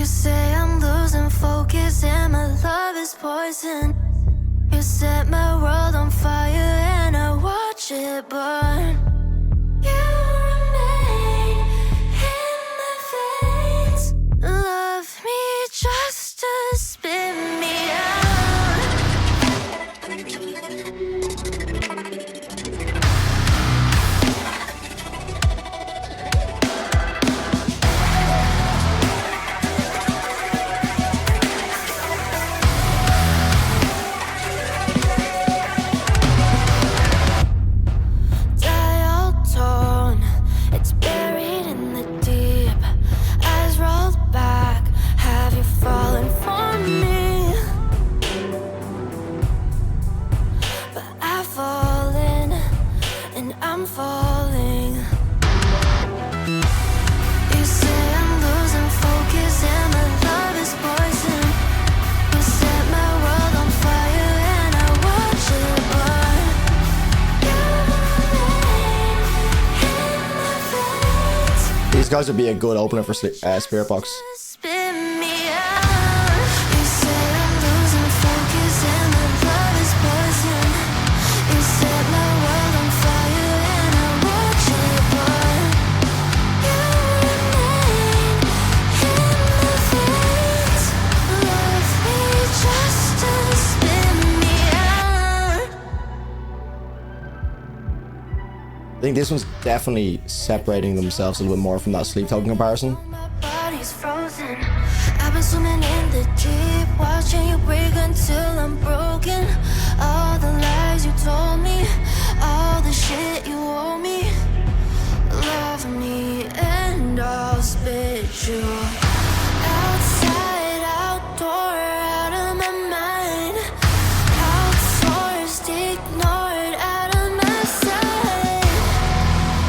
You say I'm losing focus and my love is poison. You set my world on fire and I watch it burn. You remain in my veins. Love me just to spin me out. These guys would be a good opener for Spirit Box. I think this one's definitely separating themselves a little bit more from that Sleep Token comparison. My body's frozen. I've been swimming in the deep, watching you break until I'm broken. All the lies you told me, all the shit you owe me. Love me and I'll spit you outside, outdoor, out of my mind. Outsourced, ignored, out of my sight.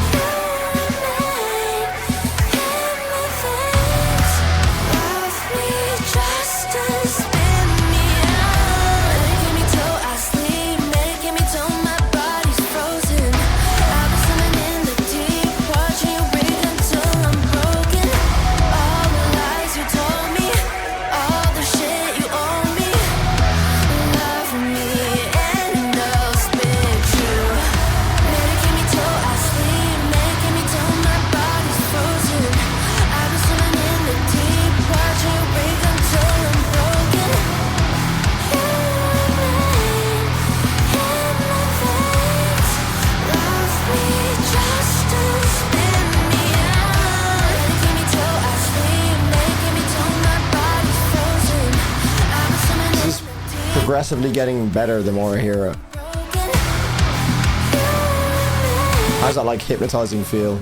You remain in my veins. Love me just to spin me out. Making me till I sleep, making me till my body's frozen. I've been swimming in the deep, watching you breathe until I'm broken. All the lies you told me, all the shit you owe me. Love me and I'll spit you. Making me till I sleep, making me till my body's frozen. I've been swimming in the deep, watching you break until I'm broken. You remain in my veins. Love me just to spin me out. Making me till I sleep, making me till my body's frozen. I've been swimming in This is progressively getting better the more I hear it. broken. How's that like hypnotizing feel?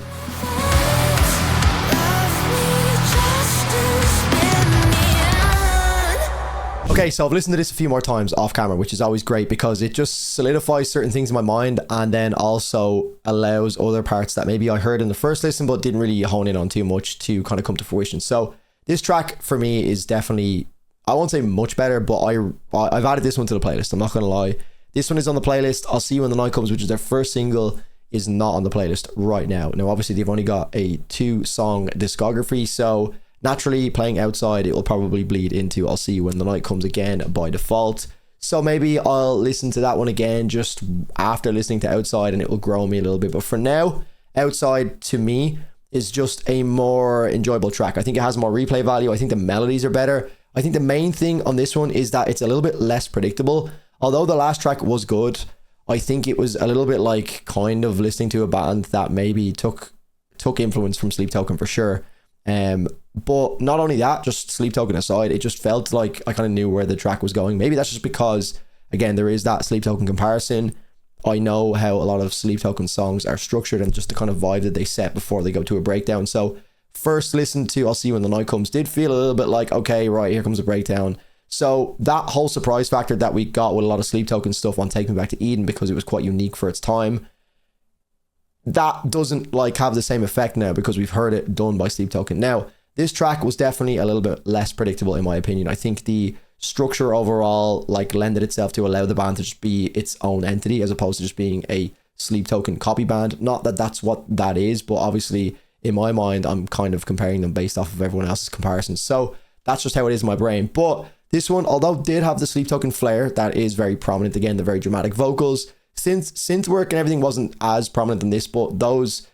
Okay, so I've listened to this a few more times off camera, which is always great because it just solidifies certain things in my mind and then also allows other parts that maybe I heard in the first listen but didn't really hone in on too much to kind of come to fruition. So this track for me is definitely, I won't say much better, but I've added this one to the playlist. I'm not going to lie. This one is on the playlist. I'll See You When the Night Comes, which is their first single, is not on the playlist right now. Now, obviously, they've only got a 2-song discography, so naturally, playing Outside, it will probably bleed into I'll See You When the Night Comes again by default. So maybe I'll listen to that one again just after listening to Outside and it will grow me a little bit. But for now, Outside to me is just a more enjoyable track. I think it has more replay value. I think the melodies are better. I think the main thing on this one is that it's a little bit less predictable. Although the last track was good, I think it was a little bit like kind of listening to a band that maybe took influence from Sleep Token for sure. But not only that, just Sleep Token aside, it just felt like I kind of knew where the track was going. Maybe that's just because, again, there is that Sleep Token comparison. I know how a lot of Sleep Token songs are structured and just the kind of vibe that they set before they go to a breakdown. So first listen to I'll See You When the Night Comes did feel a little bit like, okay, right, here comes a breakdown. So that whole surprise factor that we got with a lot of Sleep Token stuff on Take Me Back to Eden, because it was quite unique for its time, that doesn't like have the same effect now because we've heard it done by Sleep Token. Now, this track was definitely a little bit less predictable in my opinion. I think the structure overall like lended itself to allow the band to just be its own entity as opposed to just being a Sleep Token copy band. Not that that's what that is, but obviously in my mind I'm kind of comparing them based off of everyone else's comparisons. So that's just how it is in my brain. But this one, although did have the Sleep Token flair that is very prominent, again, the very dramatic vocals, synth work and everything wasn't as prominent in this, but those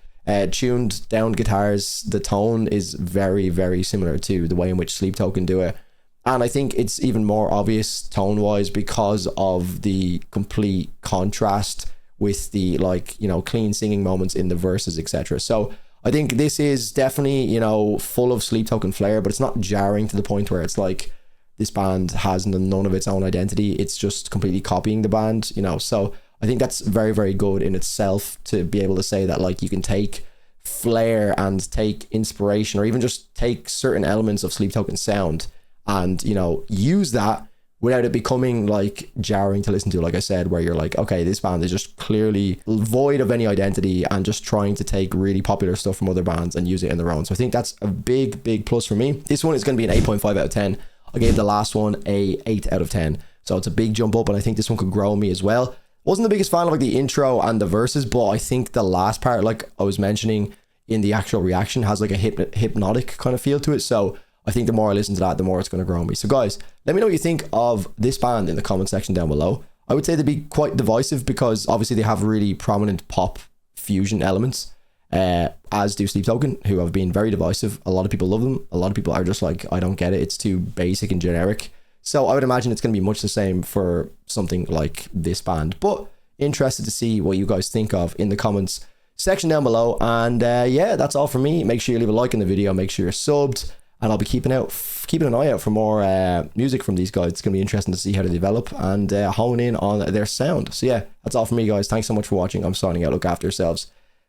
tuned down guitars, the tone is very, very similar to the way in which Sleep Token do it. And I think it's even more obvious tone wise because of the complete contrast with the, like, you know, clean singing moments in the verses, etc. So I think this is definitely, you know, full of Sleep Token flair, but it's not jarring to the point where it's like this band has none of its own identity. It's just completely copying the band, you know. So I think that's very, very good in itself to be able to say that, like, you can take flair and take inspiration or even just take certain elements of Sleep Token sound and, you know, use that without it becoming like jarring to listen to, like I said, where you're like, okay, this band is just clearly void of any identity and just trying to take really popular stuff from other bands and use it in their own. So I think that's a big, big plus for me. This one is going to be an 8.5 out of 10. I gave the last one a 8 out of 10. So it's a big jump up, and I think this one could grow me as well. Wasn't the biggest fan of like the intro and the verses, but I think the last part, like I was mentioning in the actual reaction, has like a hypnotic kind of feel to it. So I think the more I listen to that, the more it's going to grow on me. So guys, let me know what you think of this band in the comment section down below. I would say they'd be quite divisive because obviously they have really prominent pop fusion elements, as do Sleep Token, who have been very divisive. A lot of people love them. A lot of people are just like, I don't get it. It's too basic and generic. So I would imagine it's going to be much the same for something like this band. But interested to see what you guys think of in the comments section down below. And yeah, that's all from me. Make sure you leave a like in the video. Make sure you're subbed. And I'll be keeping an eye out for more music from these guys. It's going to be interesting to see how they develop and hone in on their sound. So yeah, that's all from me, guys. Thanks so much for watching. I'm signing out. Look after yourselves.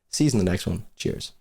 See you in the next one. Cheers.